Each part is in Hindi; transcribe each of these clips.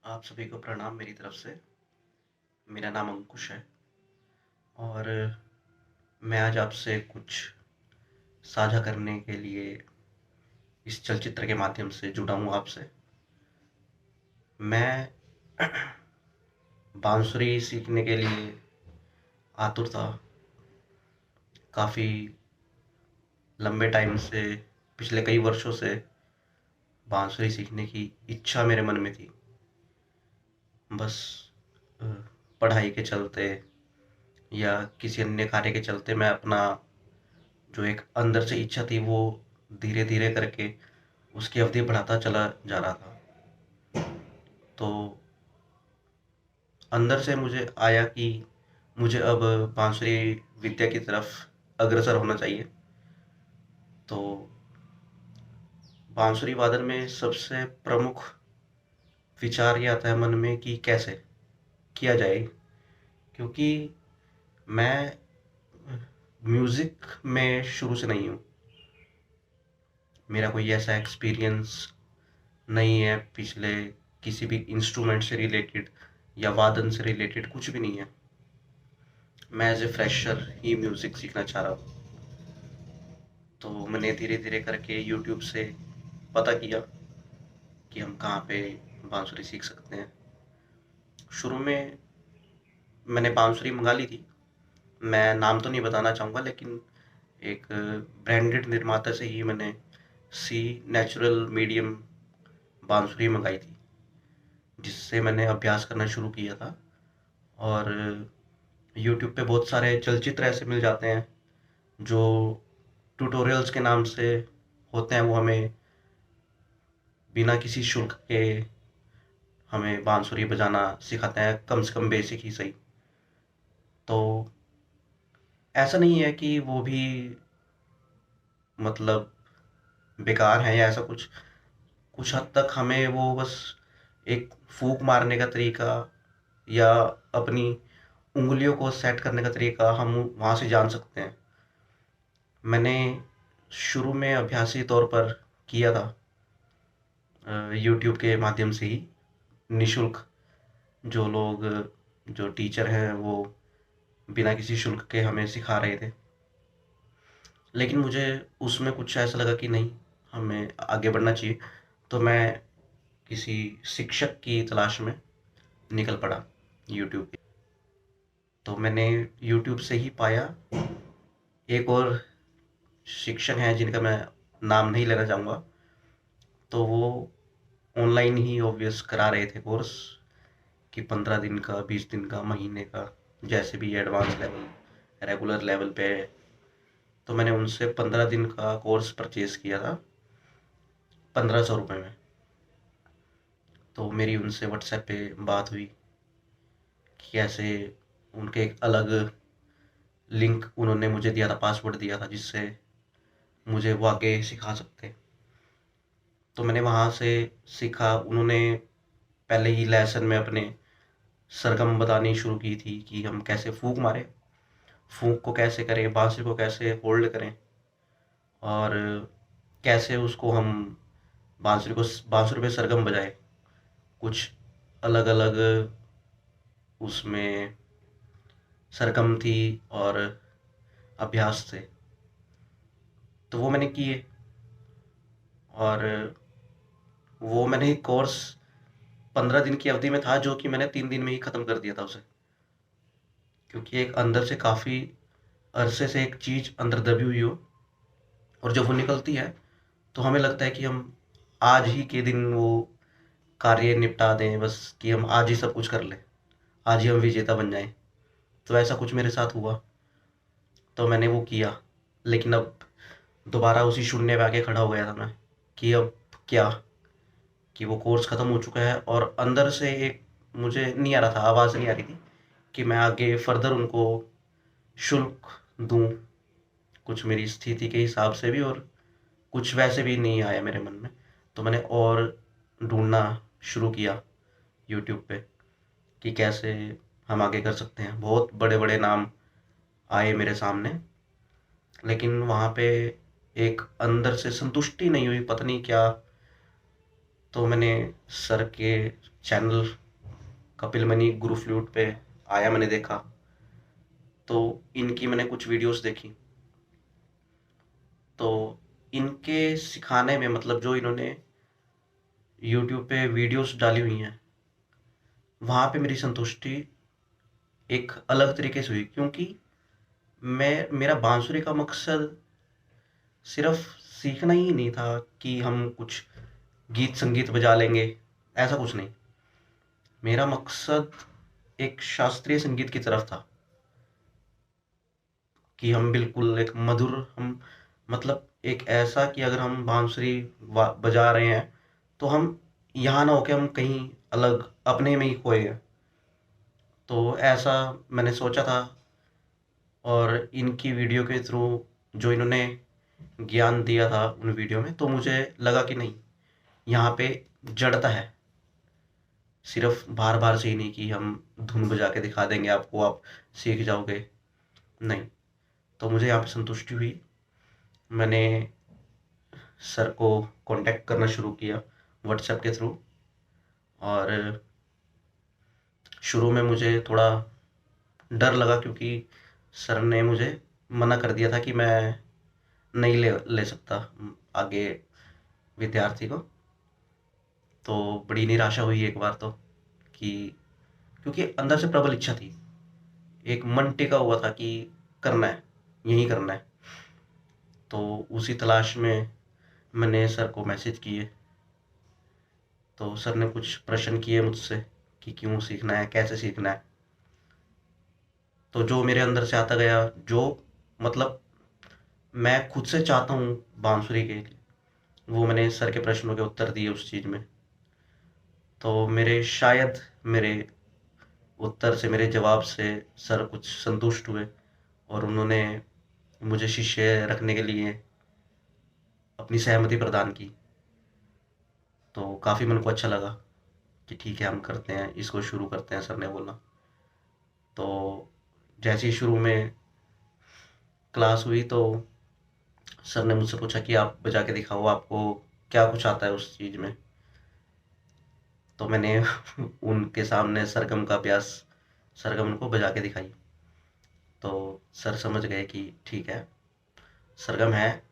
आप सभी को प्रणाम मेरी तरफ से। मेरा नाम अंकुश है और मैं आज आपसे कुछ साझा करने के लिए इस चलचित्र के माध्यम से जुड़ा हूँ आपसे। मैं बांसुरी सीखने के लिए आतुर था। काफ़ी लंबे टाइम से, पिछले कई वर्षों से बांसुरी सीखने की इच्छा मेरे मन में थी। बस अ, पढ़ाई के चलते या किसी अन्य कार्य के चलते मैं अपना जो एक अंदर से इच्छा थी वो धीरे धीरे करके उसकी अवधि बढ़ाता चला जा रहा था। तो अंदर से मुझे आया कि मुझे अब बांसुरी विद्या की तरफ अग्रसर होना चाहिए। तो बांसुरी वादन में सबसे प्रमुख विचार ये आता है मन में कि कैसे किया जाए, क्योंकि मैं म्यूज़िक में शुरू से नहीं हूँ। मेरा कोई ऐसा एक्सपीरियंस नहीं है पिछले किसी भी इंस्ट्रूमेंट से रिलेटेड या वादन से रिलेटेड, कुछ भी नहीं है। मैं एज ए फ्रेशर ही म्यूज़िक सीखना चाह रहा हूँ। तो मैंने धीरे धीरे करके यूट्यूब से पता किया कि हम कहाँ पे बांसुरी सीख सकते हैं। शुरू में मैंने बांसुरी मंगा ली थी। मैं नाम तो नहीं बताना चाहूँगा, लेकिन एक ब्रांडेड निर्माता से ही मैंने सी नेचुरल मीडियम बांसुरी मंगाई थी, जिससे मैंने अभ्यास करना शुरू किया था। और यूट्यूब पे बहुत सारे चलचित्र ऐसे मिल जाते हैं जो ट्यूटोरियल्स के नाम से होते हैं। वो हमें बिना किसी शुल्क के हमें बांसुरी बजाना सिखाते हैं, कम से कम बेसिक ही सही। तो ऐसा नहीं है कि वो भी मतलब बेकार है या ऐसा कुछ। कुछ हद तक हमें वो बस एक फूंक मारने का तरीका या अपनी उंगलियों को सेट करने का तरीका हम वहाँ से जान सकते हैं। मैंने शुरू में अभ्यासी तौर पर किया था यूट्यूब के माध्यम से ही, निशुल्क। जो लोग, जो टीचर हैं वो बिना किसी शुल्क के हमें सिखा रहे थे। लेकिन मुझे उसमें कुछ ऐसा लगा कि नहीं, हमें आगे बढ़ना चाहिए। तो मैं किसी शिक्षक की तलाश में निकल पड़ा यूट्यूब पे। तो मैंने यूट्यूब से ही पाया, एक और शिक्षक हैं जिनका मैं नाम नहीं लेना चाहूँगा। तो वो ऑनलाइन ही ऑब्वियस करा रहे थे कोर्स, कि 15 दिन का, 20 दिन का, महीने का, जैसे भी एडवांस लेवल, रेगुलर लेवल पे। तो मैंने उनसे 15 दिन का कोर्स परचेज किया था 1500 रुपये में। तो मेरी उनसे व्हाट्सएप पे बात हुई कि कैसे उनके एक अलग लिंक उन्होंने मुझे दिया था, पासवर्ड दिया था, जिससे मुझे वो आगे सिखा सकते। तो मैंने वहाँ से सीखा। उन्होंने पहले ही लेसन में अपने सरगम बतानी शुरू की थी कि हम कैसे फूंक मारें, फूंक को कैसे करें, बांसुरी को कैसे होल्ड करें, और कैसे उसको हम बांसुरी पे सरगम बजाएं। कुछ अलग अलग उसमें सरगम थी और अभ्यास थे। तो वो मैंने किए, और वो मैंने कोर्स 15 दिन की अवधि में था, जो कि मैंने 3 दिन में ही ख़त्म कर दिया था उसे। क्योंकि एक अंदर से काफ़ी अरसे से एक चीज़ अंदर दबी हुई हो, और जब वो निकलती है तो हमें लगता है कि हम आज ही के दिन वो कार्य निपटा दें, बस कि हम आज ही सब कुछ कर लें, आज ही हम विजेता बन जाएं। तो ऐसा कुछ मेरे साथ हुआ। तो मैंने वो किया, लेकिन अब दोबारा उसी शून्य पे आके खड़ा हो गया था मैं, कि अब क्या, कि वो कोर्स ख़त्म हो चुका है और अंदर से एक, मुझे नहीं आ रहा था, आवाज़ नहीं आ रही थी कि मैं आगे फर्दर उनको शुल्क दूं, कुछ मेरी स्थिति के हिसाब से भी, और कुछ वैसे भी नहीं आया मेरे मन में। तो मैंने और ढूंढना शुरू किया यूट्यूब पे कि कैसे हम आगे कर सकते हैं। बहुत बड़े बड़े नाम आए मेरे सामने, लेकिन वहाँ पे एक अंदर से संतुष्टि नहीं हुई, पता नहीं क्या। तो मैंने सर के चैनल कपिल मनी गुरु फ्लूट पे आया, मैंने देखा, तो इनकी मैंने कुछ वीडियोस देखी। तो इनके सिखाने में, मतलब जो इन्होंने यूट्यूब पे वीडियोस डाली हुई हैं, वहाँ पे मेरी संतुष्टि एक अलग तरीके से हुई, क्योंकि मेरा बांसुरी का मकसद सिर्फ सीखना ही नहीं था कि हम कुछ गीत संगीत बजा लेंगे, ऐसा कुछ नहीं। मेरा मकसद एक शास्त्रीय संगीत की तरफ था, कि हम बिल्कुल एक मधुर, हम मतलब एक ऐसा कि अगर हम बांसुरी बजा रहे हैं तो हम यहाँ ना होके हम कहीं अलग अपने में ही खोए हैं। तो ऐसा मैंने सोचा था, और इनकी वीडियो के थ्रू जो इन्होंने ज्ञान दिया था उन वीडियो में, तो मुझे लगा कि नहीं, यहाँ पे जड़ता है। सिर्फ बार बार से ही नहीं कि हम धुन बजा के दिखा देंगे आपको, आप सीख जाओगे, नहीं। तो मुझे यहाँ पे संतुष्टि हुई। मैंने सर को कांटेक्ट करना शुरू किया व्हाट्सएप के थ्रू, और शुरू में मुझे थोड़ा डर लगा, क्योंकि सर ने मुझे मना कर दिया था कि मैं नहीं ले ले सकता आगे विद्यार्थी को। तो बड़ी निराशा हुई एक बार तो, कि क्योंकि अंदर से प्रबल इच्छा थी, एक मन टिका हुआ था कि करना है, यही करना है। तो उसी तलाश में मैंने सर को मैसेज किए। तो सर ने कुछ प्रश्न किए मुझसे कि क्यों सीखना है, कैसे सीखना है। तो जो मेरे अंदर से आता गया, जो मतलब मैं खुद से चाहता हूँ बांसुरी के लिए, वो मैंने सर के प्रश्नों के उत्तर दिए उस चीज़ में। तो मेरे शायद मेरे उत्तर से, मेरे जवाब से सर कुछ संतुष्ट हुए, और उन्होंने मुझे शिष्य रखने के लिए अपनी सहमति प्रदान की। तो काफ़ी मन को अच्छा लगा कि ठीक है, हम करते हैं, इसको शुरू करते हैं, सर ने बोला। तो जैसे ही शुरू में क्लास हुई, तो सर ने मुझसे पूछा कि आप बजा के दिखाओ, आपको क्या कुछ आता है उस चीज़ में। तो मैंने उनके सामने सरगम का अभ्यास, सरगम उनको बजा के दिखाई। तो सर समझ गए कि ठीक है, सरगम है।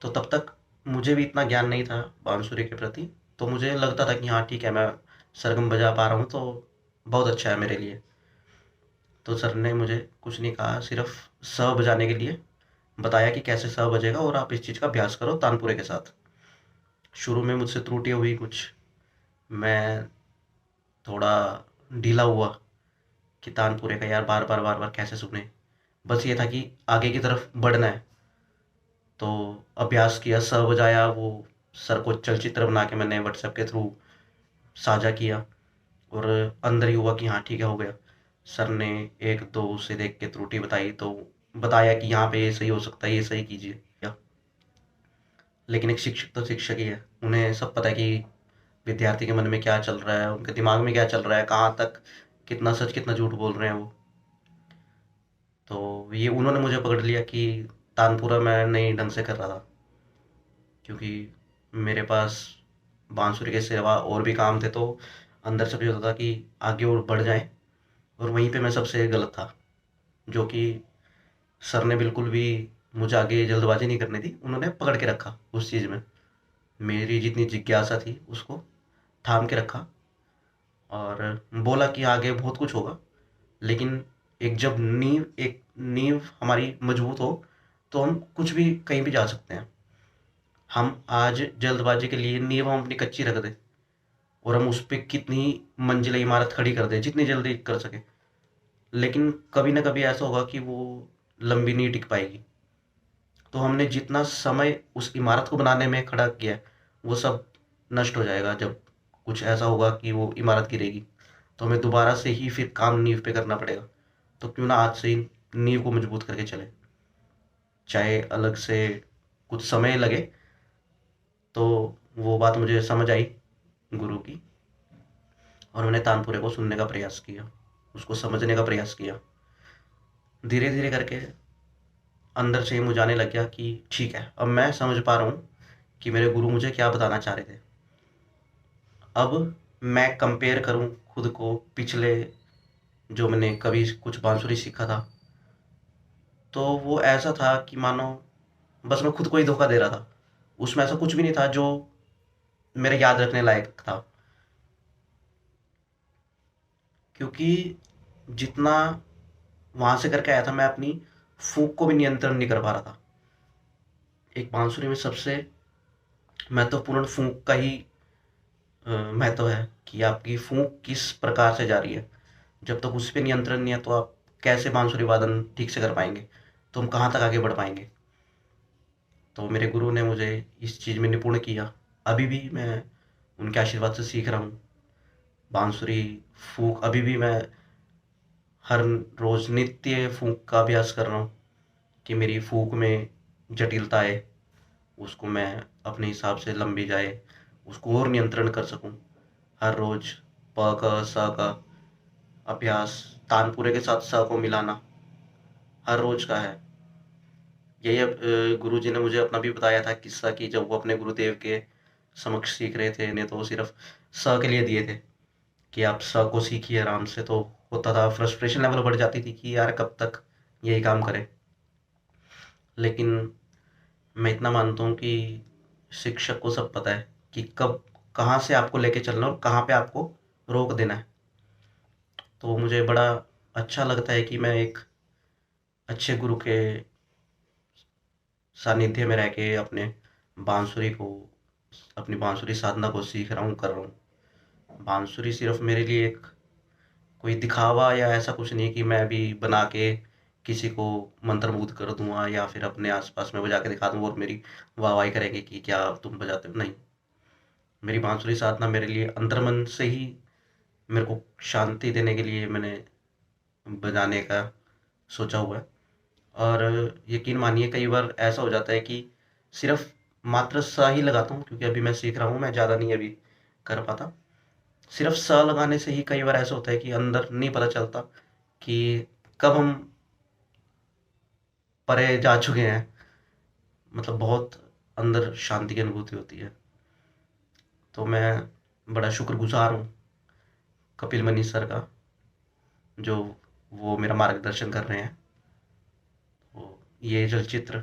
तो तब तक मुझे भी इतना ज्ञान नहीं था बांसुरी के प्रति। तो मुझे लगता था कि हाँ ठीक है, मैं सरगम बजा पा रहा हूँ तो बहुत अच्छा है मेरे लिए। तो सर ने मुझे कुछ नहीं कहा, सिर्फ स बजाने के लिए बताया कि कैसे स बजेगा, और आप इस चीज़ का अभ्यास करो तानपुरे के साथ। शुरू में मुझसे त्रुटियाँ हुई कुछ, मैं थोड़ा ढीला हुआ कि तानपुरे का यार बार बार कैसे सुने। बस ये था कि आगे की तरफ बढ़ना है। तो अभ्यास किया, स बजाया, वो सर को चलचित्र बना के मैंने व्हाट्सएप के थ्रू साझा किया, और अंदर ही हुआ कि हाँ ठीक है, हो गया। सर ने एक दो से देख के त्रुटि बताई, तो बताया कि यहाँ पे ये सही हो सकता है, ये सही कीजिए। लेकिन एक शिक्षक तो शिक्षक ही है, उन्हें सब पता है कि विद्यार्थी के मन में क्या चल रहा है, उनके दिमाग में क्या चल रहा है, कहाँ तक कितना सच कितना झूठ बोल रहे हैं वो। तो ये उन्होंने मुझे पकड़ लिया कि तानपुरा मैं नहीं ढंग से कर रहा था, क्योंकि मेरे पास बांसुरी के सिवा और भी काम थे। तो अंदर से भी होता था कि आगे और बढ़ जाएं, और वहीं पे मैं सबसे गलत था। जो कि सर ने बिल्कुल भी मुझे आगे जल्दबाजी नहीं करनी दी, उन्होंने पकड़ के रखा उस चीज़ में। मेरी जितनी जिज्ञासा थी उसको थाम के रखा, और बोला कि आगे बहुत कुछ होगा, लेकिन एक नींव हमारी मजबूत हो, तो हम कुछ भी कहीं भी जा सकते हैं। हम आज जल्दबाजी के लिए नींव हम अपनी कच्ची रख दें, और हम उस पर कितनी मंजिला इमारत खड़ी कर दें जितनी जल्दी कर सके, लेकिन कभी ना कभी ऐसा होगा कि वो लंबी नहीं टिक पाएगी। तो हमने जितना समय उस इमारत को बनाने में खड़ा किया, वो सब नष्ट हो जाएगा जब कुछ ऐसा होगा कि वो इमारत गिरेगी। तो हमें दोबारा से ही फिर काम नींव पे करना पड़ेगा। तो क्यों ना आज से ही नींव को मजबूत करके चले, चाहे अलग से कुछ समय लगे। तो वो बात मुझे समझ आई गुरु की, और मैंने तानपुरे को सुनने का प्रयास किया, उसको समझने का प्रयास किया। धीरे धीरे करके अंदर से ही मुझे आने लग गया कि ठीक है, अब मैं समझ पा रहा हूँ कि मेरे गुरु मुझे क्या बताना चाह रहे थे। अब मैं कंपेयर करूं खुद को पिछले, जो मैंने कभी कुछ बांसुरी सीखा था, तो वो ऐसा था कि मानो बस मैं खुद को ही धोखा दे रहा था। उसमें ऐसा कुछ भी नहीं था जो मेरे याद रखने लायक था, क्योंकि जितना वहां से करके आया था, मैं अपनी फूंक को भी नियंत्रण नहीं कर पा रहा था। एक बांसुरी में सबसे महत्वपूर्ण फूंक का ही महत्व है कि आपकी फूंक किस प्रकार से जा रही है। जब तक उस पर नियंत्रण नहीं है तो आप कैसे बांसुरी वादन ठीक से कर पाएंगे, तो हम कहाँ तक आगे बढ़ पाएंगे। तो मेरे गुरु ने मुझे इस चीज़ में निपुण किया। अभी भी मैं उनके आशीर्वाद से सीख रहा हूँ बांसुरी फूंक। अभी भी मैं हर रोज़ नित्य फूंक का अभ्यास कर रहा हूँ कि मेरी फूंक में जटिलता है, उसको मैं अपने हिसाब से लंबी जाए उसको और नियंत्रण कर सकूं। हर रोज प क स का अभ्यास, तानपुरे के साथ स को मिलाना हर रोज का है। यही अब गुरु जी ने मुझे अपना भी बताया था किस्सा कि जब वो अपने गुरुदेव के समक्ष सीख रहे थे, नहीं तो वो सिर्फ स के लिए दिए थे कि आप स को सीखिए आराम से। तो होता था, फ्रस्ट्रेशन लेवल बढ़ जाती थी कि यार कब तक यही काम करें। लेकिन मैं इतना मानता हूँ कि शिक्षक को सब पता है कि कब कहाँ से आपको लेके चलना और कहाँ पे आपको रोक देना है। तो मुझे बड़ा अच्छा लगता है कि मैं एक अच्छे गुरु के सानिध्य में रह के बांसुरी को अपनी बांसुरी साधना को सीख रहा हूँ, कर रहा हूँ। बांसुरी सिर्फ मेरे लिए एक कोई दिखावा या ऐसा कुछ नहीं कि मैं अभी बना के किसी को मंत्रमुग्ध कर दूंगा या फिर अपने आसपास में बजा के दिखा दूंगा और मेरी वाहवाही करेंगे कि क्या तुम बजाते हो। नहीं, मेरी बांसुरी साधना मेरे लिए अंतर्मन से ही मेरे को शांति देने के लिए मैंने बजाने का सोचा हुआ है। और यकीन मानिए कई बार ऐसा हो जाता है कि सिर्फ मात्र सा ही लगाता हूँ, क्योंकि अभी मैं सीख रहा हूँ, मैं ज़्यादा नहीं अभी कर पाता। सिर्फ सा लगाने से ही कई बार ऐसा होता है कि अंदर नहीं पता चलता कि कब हम परे जा चुके हैं। मतलब बहुत अंदर शांति की अनुभूति होती है। तो मैं बड़ा शुक्रगुजार हूँ कपिल मनीष सर का, जो वो मेरा मार्गदर्शन कर रहे हैं। तो ये चलचित्र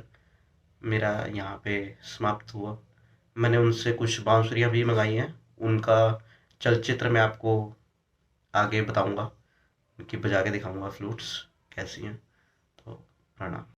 मेरा यहाँ पे समाप्त हुआ। मैंने उनसे कुछ बांसुरियाँ भी मंगाई हैं, उनका चलचित्र मैं आपको आगे बताऊंगा, उनकी बजा के दिखाऊंगा फ्लूट्स कैसी हैं। तो प्रणाम।